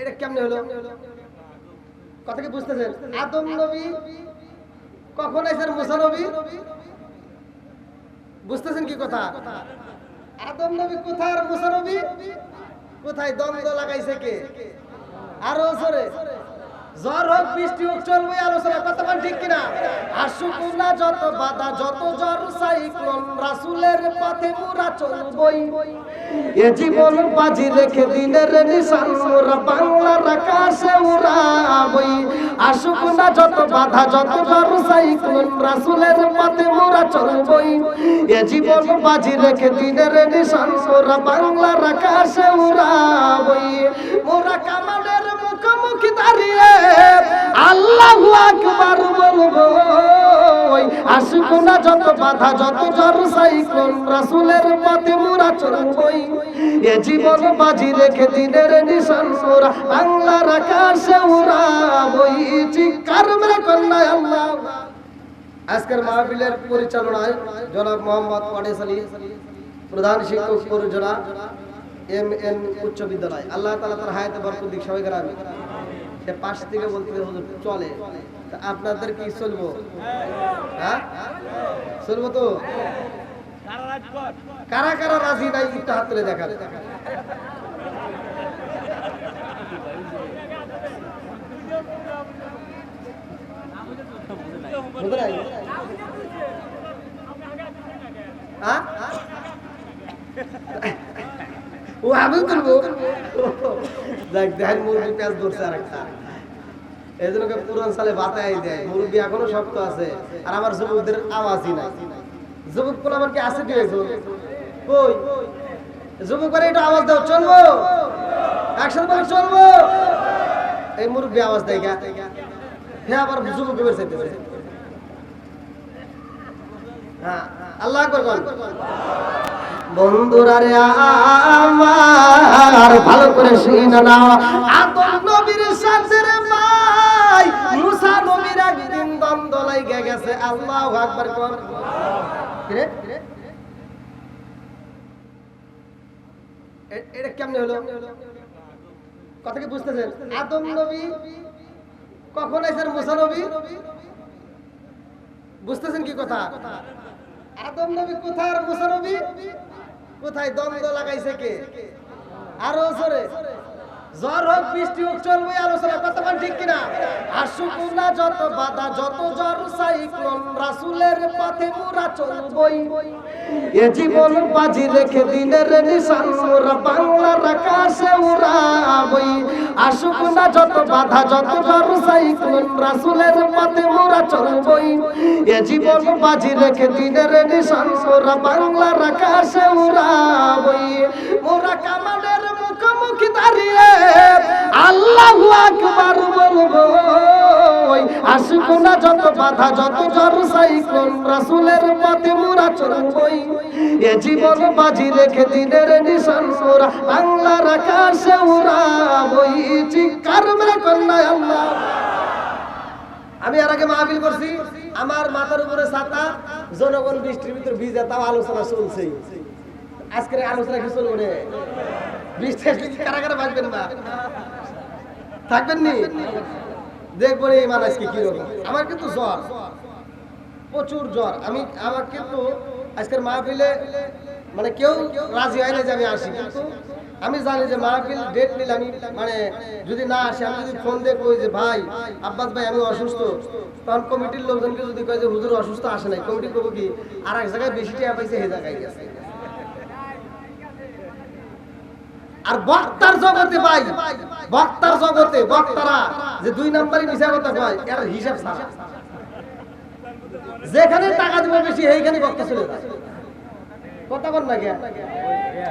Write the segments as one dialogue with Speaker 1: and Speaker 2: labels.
Speaker 1: এটা কেমনে হলো? কথা কি বুঝতেছেন? আদম নবী কখন আইছেন মুসা নবী? বুঝতেছেন কি কথা? আদম নবী কোথায় আর মুসা নবী কোথায়? দ্বন্দ্ব লাগাইছে কে? আরো জোরে। জ্বর হোক বৃষ্টি হোক চলবে আলোচনা, কথা বল ঠিক কিনা? আসুক না যত বাধা যত জ্বর সাইক্লোন, রাসূলের পথে মোরা চলবই। এ জীবন বাজি রেখে দিনের নিশান মোরা বাংলার আকাশে উড়াবই। আসুক না যত বাধা যত জ্বর সাইক্লোন, রাসূলের পথে মোরা চলবই। এ জীবন বাজি রেখে দিনের নিশান মোরা বাংলার আকাশে উড়াবই। মোরা কামানের মুখোমুখি দাঁড়িয়ে আল্লাহু আকবার বলবো। আসুক না যত বাধা যত জ্বর সাইক্লোন, রাসূলের পথে মোরা চলবই। এ জীবন বাজি রেখে দিনের নিশান মোরা বাংলার আকাশে উড়াবই। চিৎকার মেরে কন্যা আল্লাহ। আজকের মাহফিলের পরিচালনায় জনাব মোহাম্মদ ওয়ারিস আলী, প্রধান শিক্ষক পরিচালনা MN উচ্চ বিদ্যালয়। আল্লাহ তাআলা তার হায়াতে বরকত দিক, সবাই গ্রামে। সে পাশ থেকে বলতে চলে, তা আপনাদের কি চলবো? হ্যাঁ চলবো তো? কারা কারা রাজি নাই একটু হাত তুলে দেখান। ও আমি তুলবো? দেখ দেখেন মুরগি পেঁয়াজ ধরছে আর একটা, এই জন্য পুরান সালে বাতাই দেয়। মুরগি এখনো শক্ত আছে, আর আমার যুবকদের আওয়াজই নাই। যুবক কোন আমার কি আছে কি এখন? কই যুবক করে একটু আওয়াজ দাও, চলবো একসাথে বলে চলবো। এই মুরগি আওয়াজ দেয় গা, হ্যাঁ আবার যুবক বের চাইতেছে। হ্যাঁ আল্লাহ আকবার বল। বন্ধুরা রে আমার ভালো করে শুনে নাও, আদম নবীর সাথে রে ভাই মুসা নবীর একদিন দ্বন্দ্ব লাগা গেছে। আল্লাহু আকবার বল। এটা কেমনে হলো? কথা কি বুঝতেছেন? আদম নবী কখন আইছেন মুসা নবী? বুঝতেছেন কি কথা? আদম নবী কোথায় আর মুসা নবী কোথায়? দ্বন্দ্ব লাগাইছে কে? আরো জোরে। জ্বর হোক বৃষ্টি হোক চলবে আলোচনা, কথা বল ঠিক কিনা? আসুক না যত বাধা যত জ্বর সাইক্লোন, রাসূলের পথে মোরা চলবই। এ জীবন বাজি রেখে দিনের নিশান মোরা বাংলার আকাশে উড়াবই। আসুক না যত বাধা যত জ্বর সাইক্লোন, রাসূলের পথে মোরা চলবই। এ জীবন বাজি রেখে দিনের নিশান মোরা বাংলার আকাশে উড়াবই। মোরা কামানের মুখোমুখি দাঁড়িয়ে আল্লাহু আকবার বলবো। আসুক না যত বাধা যত জ্বর সাইক্লোন, রাসূলের পথে মোরা চলবই। এ জীবন বাজি রেখে দিনের নিশান মোরা বাংলার আকাশে উড়াবই। চিৎকার মেরে কন্যা আল্লাহ। আমি এর আগে মাহফিল করছি, আমার মাথার উপরে ছাতা, জনগণ বৃষ্টির ভিতর ভিজে, তাও আলোচনা চলছে। আজকের আলোচনা কি চলবে রে? বৃষ্টি কারা কারা বাঁচবেন না থাকবেন নি? দেখবো এই মানুষ কি রকম। আমার কিন্তু জ্বর, প্রচুর জ্বর। আমার কিন্তু আজকের মাহফিলে মানে কেউ রাজি হয় না যে আমি আসি, কিন্তু আমি জানি যে মাহফিল ডেট নিলে আমি মানে যদি না আসি, আমি যদি ফোন দিয়ে কই যে ভাই আব্বাস ভাই আমি অসুস্থ, তখন কমিটির লোকজনকে যদি কয় যে হুজুর অসুস্থ আসে নাই, কমিটি করবো কি আর এক জায়গায় বেশি টাকা পাইছে সেই জায়গায় গেছে। আর বক্তার জগতে ভাই, বক্তার জগতে বক্তারা যে দুই নাম্বারই মিশা কথা কয়, এর হিসাব ছাড়া যেখানে টাকা দিব বেশি সেইখানে বক্তা চলে যায়। কথা বল না কেন?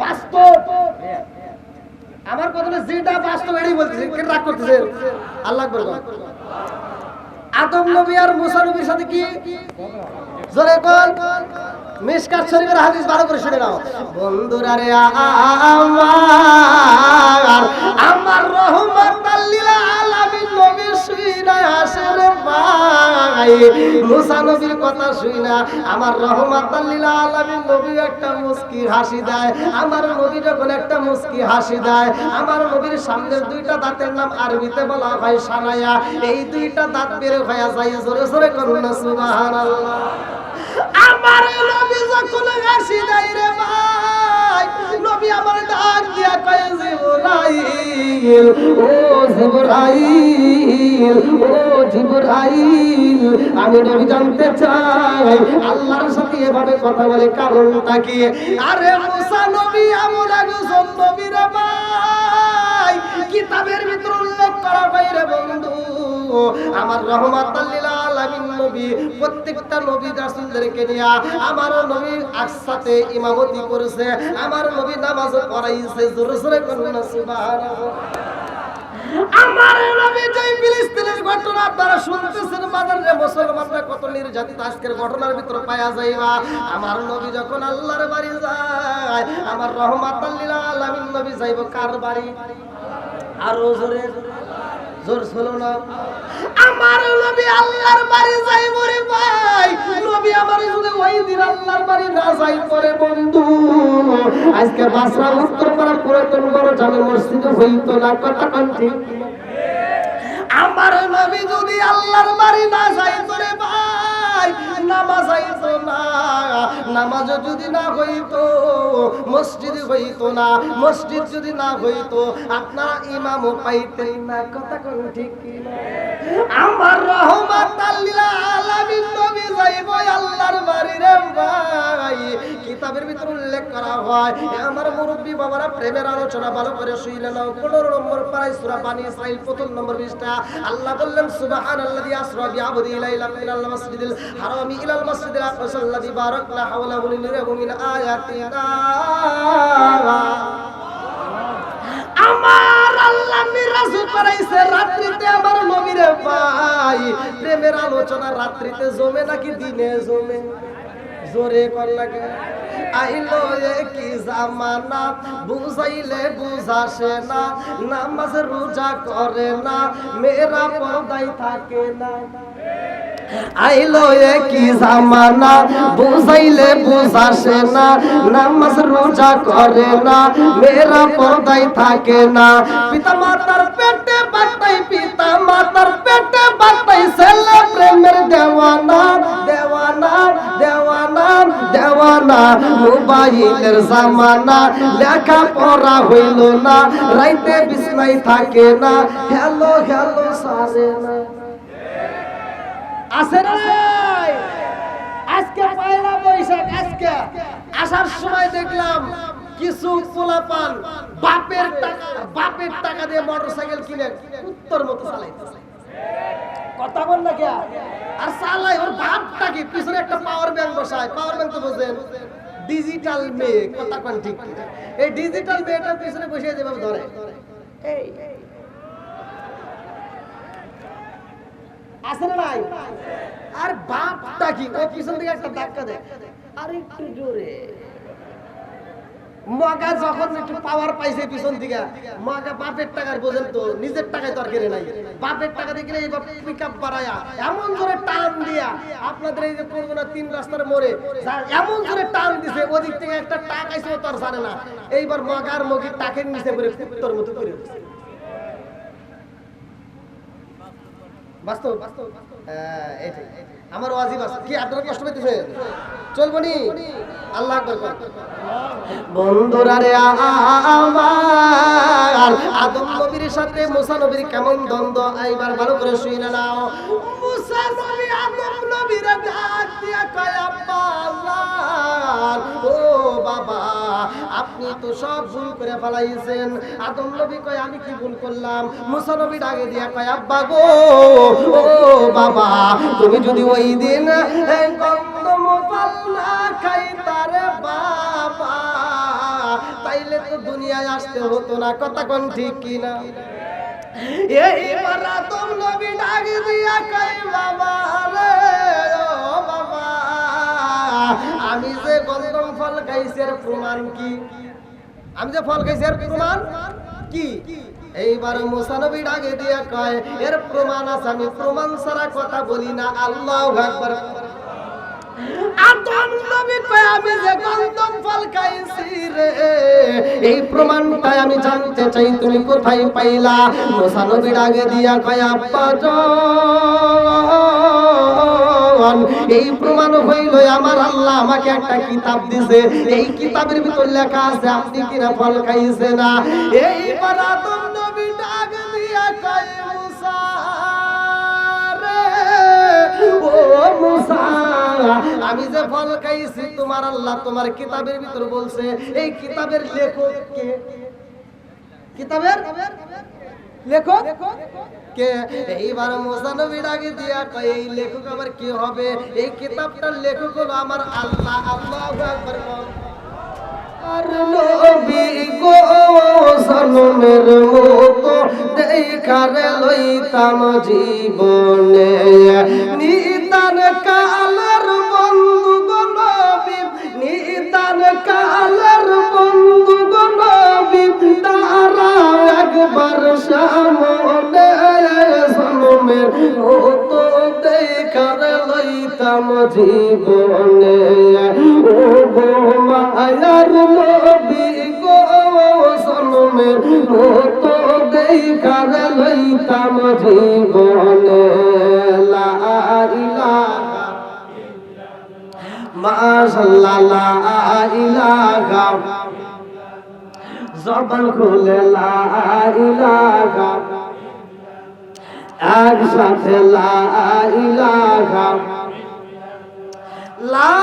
Speaker 1: বাস্তব আমার কথা যেটা বাস্তব এটাই বলতেছে, কেন রাগ করতেছে? আল্লাহ আকবার বল। আদম নবী আর মুসা নবীর সাথে কি জোরে বল। মিশকাত শরীফের হাদিস ভালো করে শুনে নাও। বন্ধুরা রে আমার রহমাতাল লিল আলামিন নবী শুইনা আসে রে ভাই। ভাই মুসা নবীর কথা শুনা আমার রহমাতাল লিল আলামিন নবী একটা মুস্কি হাসি দেয়। আমার নবী যখন একটা মুস্কি হাসি দেয়, আমার নবীর সামনের দুইটা দাঁতের নাম আরবিতে বলা হয় সানায়া। এই দুইটা দাঁত বের হয়ে যায়, জোরে জোরে করুন না সুবহানাল্লাহ। আমার নবী যখন হাসি দেয় রে ভাই, নবী আমার ডাক দিয়া কয় জিবরাইল, ও জিবরাইল, ও জিবরাইল, আমি নবী জানতে চাই আল্লাহর সাথে এভাবে কথা বলে কারণটা কি? আরে মুসা নবী এমন একজন নবী রে ভাই, কিতাবের ভিতর উল্লেখ করা হয় রে বন্ধু, আমার রহমাতাল লিল আলামিন নবী প্রত্যেকটা নবী রাসূলদেরকে নিয়ে আমার নবী একসাথে ইমামতি করেছে, আমার নবী নামাজ পড়াইছে, জোরে জোরে করুন না সুবহানাল্লাহ। আমার নবী যে ফিলিস্তিনের ঘটনা আপনারা শুনতেছেন, বাজারে মুসলমানরা কত নির্যাতিত আজকের ঘটনার ভিতর পাওয়া যাইবা। আমার নবী যখন আল্লাহর বাড়ি যায়, আমার রহমাতাল লিল আলামিন নবী যাইব কার বাড়ি? আরো জোরে জোর হলো না? আমার নবী আল্লাহর বাড়ি যাইব রে ভাই। নবী আমার যদি ওই দিন আল্লাহর বাড়ি না যাই পরে বন্ধু, আজকে বাসরা উত্তরপাড়া পুরাতন বড় জামে মসজিদ হইতো না, কথা কোন ঠিক? আমার নবী যদি আল্লাহর বাড়ি না যাইতো রে ভাই, নামাজ হইতো না, নামাজ যদি না হইতো মসজিদ হইতো না, মসজিদ যদি না হইতো আপনারা ইমামও পাইতেন না, কথা কোন ঠিক কি না? আমার রহমাতাল লিল আলামিন নবী যাইব আল্লাহর বাড়ি রে ভাই। কিতাবের ভিতর উল্লেখ করা হয়, আমার মুরব্বি বাবারা প্রেমের আলোচনা ভালো করে শুইলে নাও। 15 নম্বর পারায় সূরা বানী ইসরাইল 1ম নম্বর পৃষ্ঠা আল্লাহ বললেন সুবহানাল্লাযী আসরা বিআবদিহি লাইলাম মিনাল মাসজিদিল হারামি ইলাল মাসজিদিল আকসাল্লাযী বারাকনা হাওলাহু লিনুরিয়াহু মিন আয়াতিনা। আমার আল্লাহ মিরাজ করাইছে রাত্রিতে আমার নবীরে ভাই। প্রেমের আলোচনা রাত্রিতে জমে নাকি দিনে জমে? জোরে কর লাগে। আইলো কি জামানা বুঝাইলে বুঝাসে না, নামাজ রোজা করে না, মেয়েরা পর্দায় থাকে না। আইলো কি জামানা বুঝাইলে বুঝাসে না, নামাজ রোজা করে না, মেয়েরা পর্দায় থাকে না। পিতা মাতার পেটে বাটাই, পিতা মাতার পেটে বাটাই, ছেলে প্রেমের দেওয়ানা দেওয়ানা দেওয়ানা দেওয়ানা। মোবাইলের জামানা, লেখা পড়া হইল না, রাইতে বিছনায় থাকে না, হ্যালো হ্যালো সারে না। আছে না? আজকে পয়লা বৈশাখ, আজকে আসার সময় দেখলাম কিছু পোলাপান বাপের টাকা দিয়ে মোটরসাইকেল কিনে উত্তর মতো চালাইতেছে, কথা বল না কে? আর চালাই ওর বাপটাকে পিছনে একটা পাওয়ার ব্যাংক বসায়। পাওয়ার ব্যাংক তো বুঝেন, ডিজিটাল মেয়ে, কথা কোন ঠিক? এই ডিজিটাল মেয়েটার পিছনে বসে যেভাবে ধরে, এই আছে না নাই? আর বাপটা কি ও পিছন থেকে একটা ধাক্কা দেয়, আর একটু জোরে। মগা যখন একটু পাওয়ার পাইছে পিছন থেকে, মগা বাপের টাকার বোঝেন তো, নিজের টাকায় তো আর কেড়ে নাই। বাপের টাকা দিয়ে কিনে এবার পিকআপ বাড়ায়া এমন জোরে টান দিয়া, আপনাদের এই যে করবো না 3 রাস্তার মোড়ে এমন জোরে টান দিছে, ওদিক থেকে একটা টাক আইছে ও তো আর জানে না। এইবার মগার মগির টাকের নিচে করে কুত্তর মতো করে দিচ্ছে। বাস্তব এটাই আমার ওয়াজিব আছে। কি আপনারা কষ্ট পেতেছে? চলবো নি? আল্লাহ আকবার। বন্ধুরা রে আমার, আদম নবীর সাথে মুসা নবীর কেমন দ্বন্দ্ব, এইবার ভালো করে শুনে নাও। মুসা নবী আদম নবীর ডাক দিয়া কয়, আব্বা ও বাবা, আপনি তো সব ভুল করে ফেলাইছেন। আদম নবী কয়, আমি কি ভুল করলাম? মুসা নবী ডাকে দিয়া কয়, আব্বা গো, ও বাবা, তুমি যদি ওই দিন গন্ধম ফল না খাইতা রে বাবা, তাইলে তো দুনিয়ায় আসতে হতো না, কথা কোন ঠিক কিনা? এইবার আদম নবী ডাকে দিয়া কয়, বাবা রে, ও বাবা, আমি যে গন্ধম ফল খাইছি এর প্রমাণ কি? আমি যে ফল খাইছি এর প্রমাণ কি এইবার মুসা নবী ডাকে দিয়া কয় এর প্রমাণ আছে, আমি প্রমাণ ছাড়া কথা বলি না। আল্লাহু আকবার। আদম নবী কয় আমি যে গন্ধম ফল খাইছি রে, এই প্রমাণটা আমি জানতে চাই, তুমি কোথায় পাইলা? মুসা নবী ডাকে দিয়া কয় আব্বা যান, এই প্রমাণ হইল আমার আল্লাহ আমাকে একটা কিতাব দিছে, এই কিতাবের ভিতর লেখা আছে আপনি কিনা ফল খাইছে না। এইবার আদম নবী ডাক দিয়া কয় মুসা রে, ও মুসা, আমি যে ফল খাইছি তোমার আল্লাহ তোমার কিতাবের ভিতর বলছে, এই কিতাবের লেখক কে? কিতাবের লেখক কে? এইবার মুসা নবী ডাকে দিয়া কয় এই লেখক আবার কি হবে? এই কিতাবটার লেখক হলো আমার আল্লাহ। আল্লাহু আকবার। আর নবী গো সনমের মতো দেখারে লইতাম জীবনে, নিদান কালের বন্ধু গো নবী, নিদান কালের বন্ধু গো নবী, তারা একবার সামনে সনমের মতো দেখারে লইতাম জীবনে। ও গো মায়ার নবী গো সনমের মতো দেখারে লইতাম জীবনে। লা ইলাহা মাশাআল্লাহ, লা ইলাহা, জবান খুলে লা ইলাহা, একসাথে লা ইলাহা, লা